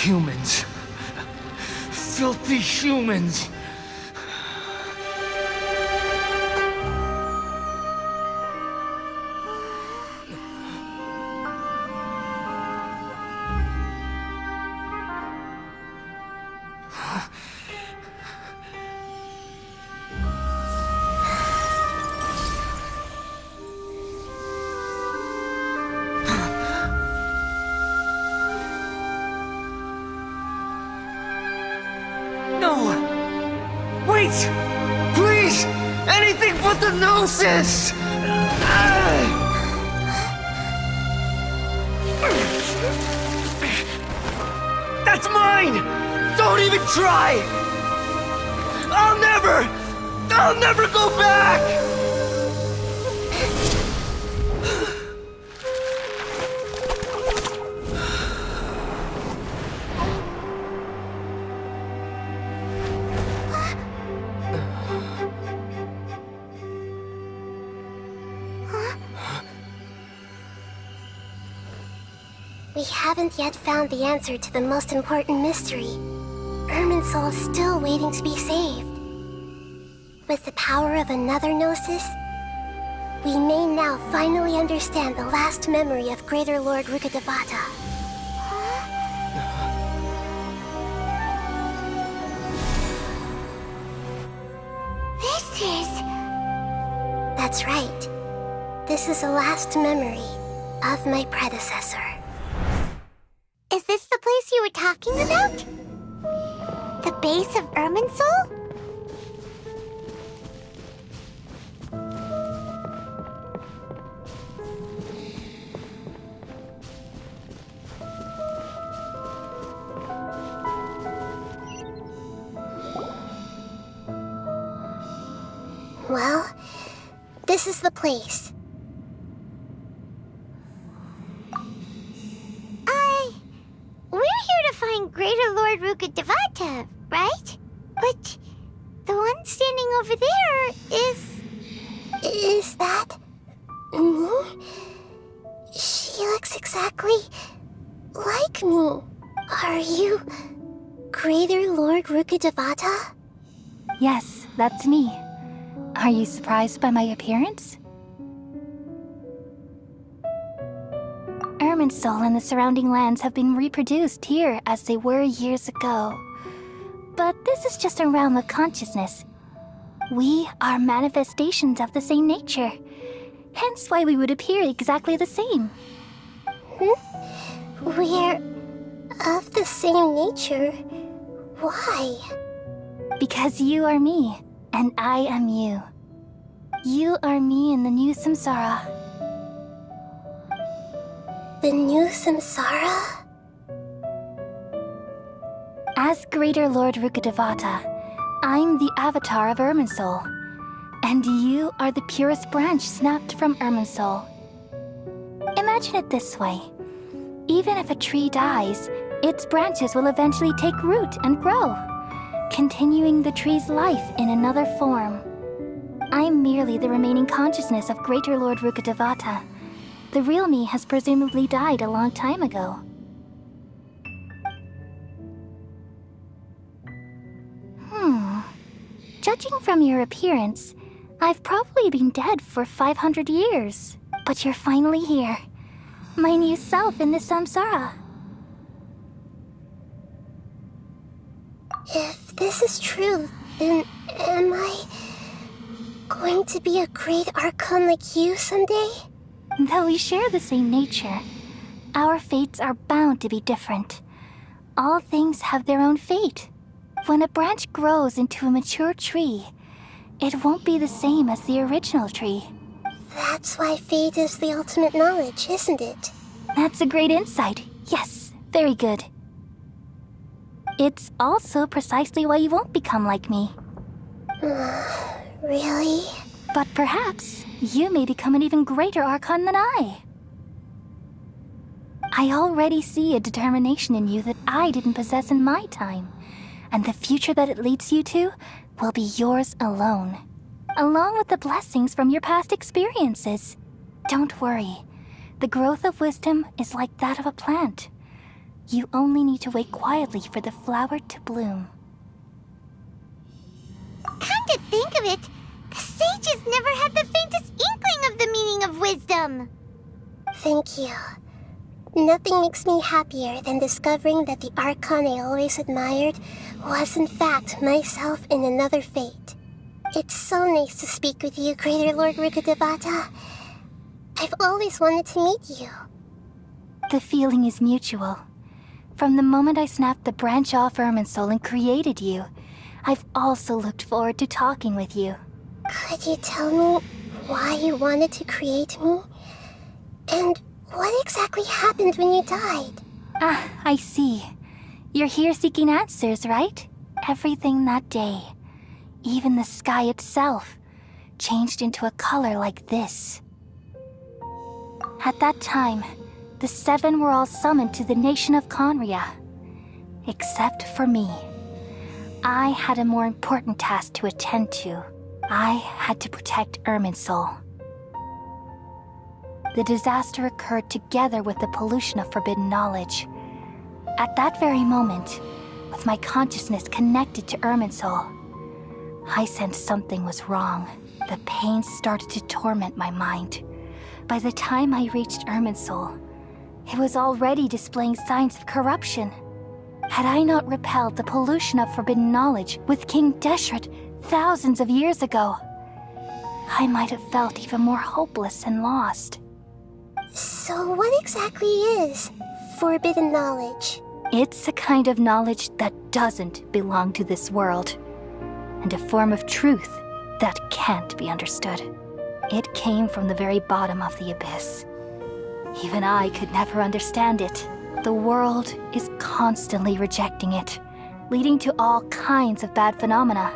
Humans. Filthy humans. Please! Anything but the Gnosis! That's mine! Don't even try! I'll never go back! We haven't yet found the answer to the most important mystery. Irminsul is still waiting to be saved. With the power of another Gnosis, we may now finally understand the last memory of Greater Lord Rukkhadevata. That's right. This is the last memory of my predecessor. Is this the place you were talking about? The base of Irminsul? Well, this is the place. We're here to find Greater Lord Rukkhadevata, right? But the one standing over there is... Is that... me? She looks exactly like me. Are you Greater Lord Rukkhadevata? Yes, that's me. Are you surprised by my appearance? Irminsul and the surrounding lands have been reproduced here as they were years ago. But this is just a realm of consciousness. We are manifestations of the same nature. Hence why we would appear exactly the same. We're of the same nature. Why? Because you are me, and I am you. You are me in the new samsara. The new samsara? As Greater Lord Rukkhadevata, I'm the avatar of Irminsul, and you are the purest branch snapped from Irminsul. Imagine it this way. Even if a tree dies, its branches will eventually take root and grow, continuing the tree's life in another form. I'm merely the remaining consciousness of Greater Lord Rukkhadevata. The real me has presumably died a long time ago. Judging from your appearance, I've probably been dead for 500 years. But you're finally here. My new self in the samsara. If this is true, then am I going to be a great Archon like you someday? Though we share the same nature, our fates are bound to be different. All things have their own fate. When a branch grows into a mature tree, it won't be the same as the original tree. That's why fate is the ultimate knowledge, isn't it? That's a great insight. Yes, very good. It's also precisely why you won't become like me. Really? But perhaps you may become an even greater Archon than I. I already see a determination in you that I didn't possess in my time. And the future that it leads you to will be yours alone, along with the blessings from your past experiences. Don't worry. The growth of wisdom is like that of a plant. You only need to wait quietly for the flower to bloom. Come to think of it, the sages never had the faintest inkling of the meaning of wisdom. Thank you. Nothing makes me happier than discovering that the Archon I always admired was in fact myself in another fate. It's so nice to speak with you, Greater Lord Rukkhadevata. I've always wanted to meet you. The feeling is mutual. From the moment I snapped the branch off Irminsul and created you, I've also looked forward to talking with you. Could you tell me why you wanted to create me? And what exactly happened when you died? Ah, I see. You're here seeking answers, right? Everything that day, even the sky itself, changed into a color like this. At that time, the seven were all summoned to the nation of Conria. Except for me. I had a more important task to attend to. I had to protect Irminsul. The disaster occurred together with the pollution of forbidden knowledge. At that very moment, with my consciousness connected to Irminsul, I sensed something was wrong. The pain started to torment my mind. By the time I reached Irminsul, it was already displaying signs of corruption. Had I not repelled the pollution of forbidden knowledge with King Deshret thousands of years ago, I might have felt even more hopeless and lost. So what exactly is forbidden knowledge? It's a kind of knowledge that doesn't belong to this world, and a form of truth that can't be understood. It came from the very bottom of the abyss. Even I could never understand it. The world is constantly rejecting it, leading to all kinds of bad phenomena.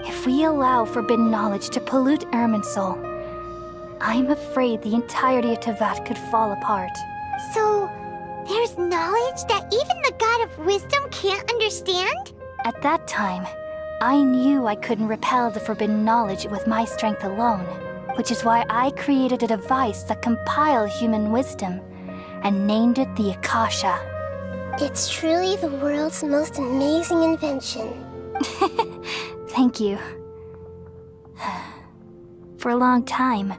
If we allow forbidden knowledge to pollute Irminsul, I'm afraid the entirety of Teyvat could fall apart. So, there's knowledge that even the God of Wisdom can't understand? At that time, I knew I couldn't repel the forbidden knowledge with my strength alone, which is why I created a device that compiled human wisdom and named it the Akasha. It's truly the world's most amazing invention. Thank you. For a long time,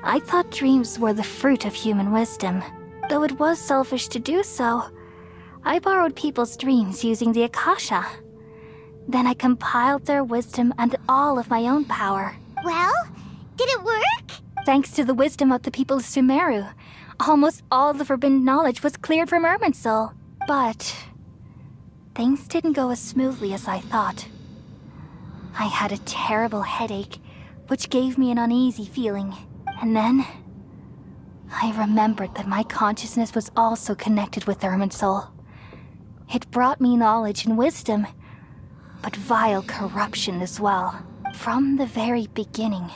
I thought dreams were the fruit of human wisdom. Though it was selfish to do so, I borrowed people's dreams using the Akasha. Then I compiled their wisdom and all of my own power. Well, did it work? Thanks to the wisdom of the people of Sumeru, almost all the forbidden knowledge was cleared from Irminsul. But things didn't go as smoothly as I thought. I had a terrible headache, which gave me an uneasy feeling. And then I remembered that my consciousness was also connected with Irminsul. It brought me knowledge and wisdom, but vile corruption as well. From the very beginning,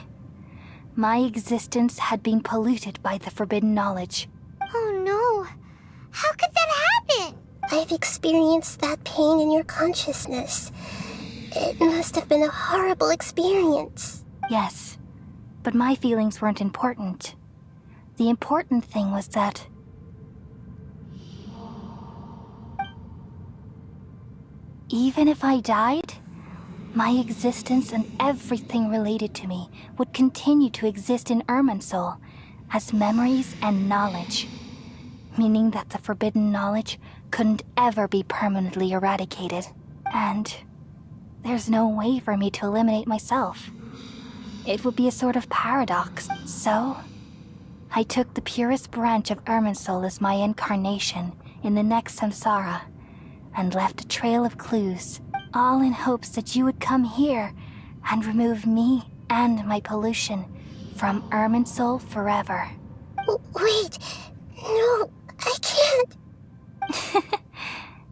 my existence had been polluted by the forbidden knowledge. Oh no. How could that happen? I've experienced that pain in your consciousness. It must have been a horrible experience. Yes, but my feelings weren't important. The important thing was that even if I died, my existence and everything related to me would continue to exist in Irminsul as memories and knowledge, meaning that the forbidden knowledge couldn't ever be permanently eradicated. And there's no way for me to eliminate myself. It would be a sort of paradox. So, I took the purest branch of Irminsul as my incarnation in the next samsara, and left a trail of clues, all in hopes that you would come here and remove me and my pollution from Irminsul forever. Wait, no, I can't.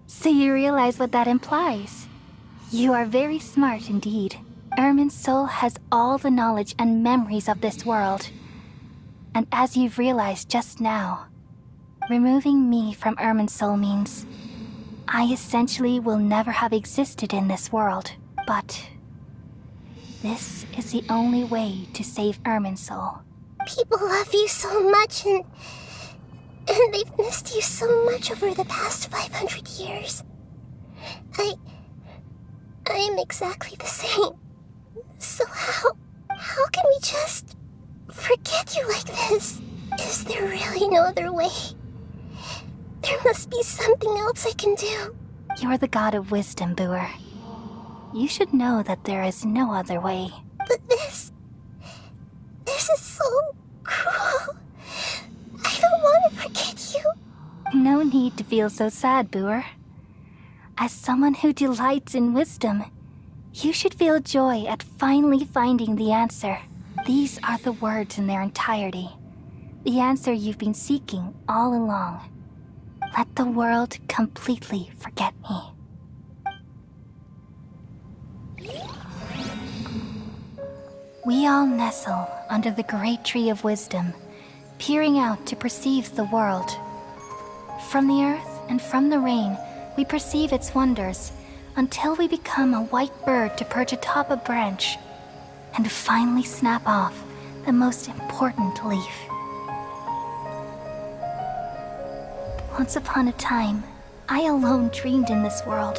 So you realize what that implies? You are very smart indeed. Irminsul has all the knowledge and memories of this world. And as you've realized just now, removing me from Irminsul means I essentially will never have existed in this world. But this is the only way to save Irminsul. People love you so much, and And they've missed you so much over the past 500 years. I am exactly the same. So how can we just forget you like this? Is there really no other way? There must be something else I can do. You're the god of wisdom, Booer. You should know that there is no other way. But this is so cruel. I don't want to forget you. No need to feel so sad, Booer. As someone who delights in wisdom, you should feel joy at finally finding the answer. These are the words in their entirety. The answer you've been seeking all along. Let the world completely forget me. We all nestle under the great tree of wisdom, peering out to perceive the world. From the earth and from the rain, we perceive its wonders until we become a white bird to perch atop a branch and finally snap off the most important leaf. Once upon a time, I alone dreamed in this world.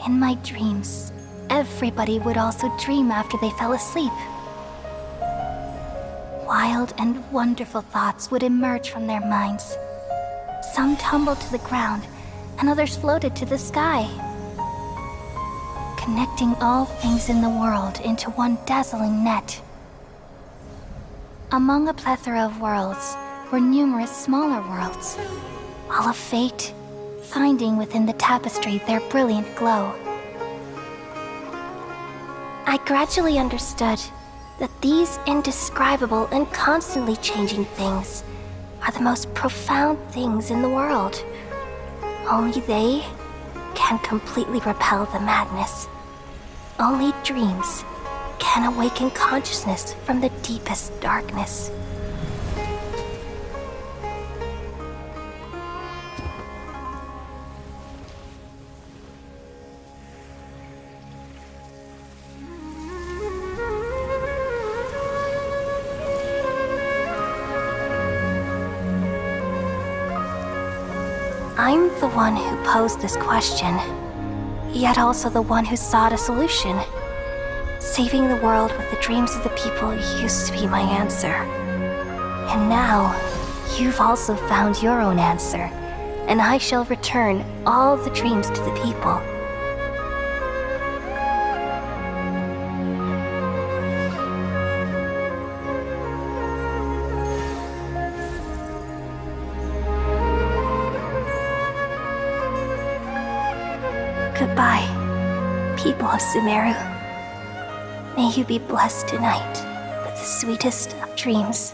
In my dreams, everybody would also dream after they fell asleep. Wild and wonderful thoughts would emerge from their minds. Some tumbled to the ground, and others floated to the sky, connecting all things in the world into one dazzling net. Among a plethora of worlds were numerous smaller worlds, all of fate, finding within the tapestry their brilliant glow. I gradually understood that these indescribable and constantly changing things are the most profound things in the world. Only they can completely repel the madness. Only dreams can awaken consciousness from the deepest darkness. I'm the one who posed this question, yet also the one who sought a solution. Saving the world with the dreams of the people used to be my answer. And now, you've also found your own answer, and I shall return all the dreams to the people. Goodbye, people of Sumeru. May you be blessed tonight with the sweetest of dreams.